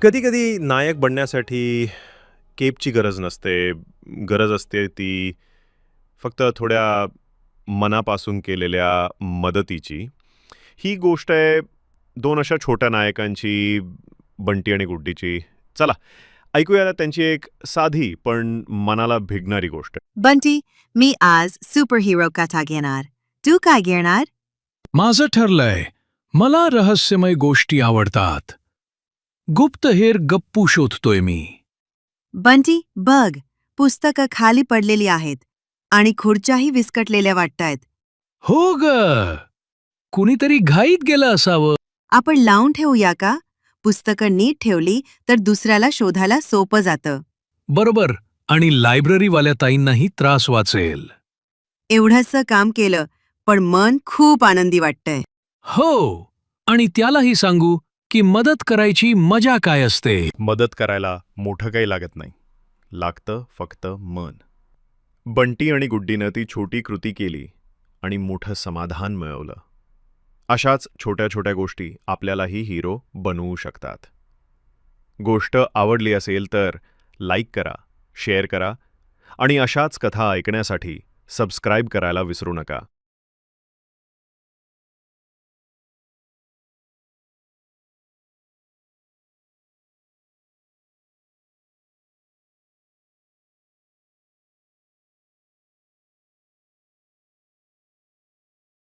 कधी-कधी नायक बनण्यासाठी केपची गरज नसते. गरज असते ती फक्त थोड्या मनापासून केलेल्या मदतीची. ही गोष्ट आहे 2 अशा छोट्या नायकांची, बंटी आणि गुड्डीची. चला, ऐकूया त्यांची एक साधी पण मनाला भिडणारी गोष्ट. बंटी, मी आज सुपरहिरो कथा घेणार. तू काय घेणार? माझं ठरलंय. मला रहस्यमय गोष्टी आवडतात. गुप्तहेर गप्पू शोधतोय मी. बंटी, बघ, पुस्तकं खाली पडलेली आहेत आणि खुर्च्याही विस्कटलेल्या वाटतायत. हो ग, कुणीतरी घाईत गेलं असावं. आपण लावून ठेवूया का? पुस्तकं नीट ठेवली तर दुसऱ्याला शोधायला सोपं जातं. बरोबर, आणि लायब्ररीवाल्या ताईंनाही त्रास वाचेल. एवढंसं काम केलं, पण मन खूप आनंदी वाटतंय. हो, आणि त्यालाही सांगू की मदत करायची मजा काय असते. मदत करायला मोठं काही लागत नाही. लागतं फक्त मन. बंटी आणि गुड्डीनं ती छोटी कृती केली आणि मोठं समाधान मिळवलं. अशाच छोट्या छोट्या गोष्टी आपल्यालाही हिरो बनवू शकतात. गोष्ट आवडली असेल तर लाईक करा, शेअर करा आणि अशाच कथा ऐकण्यासाठी सबस्क्राईब करायला विसरू नका.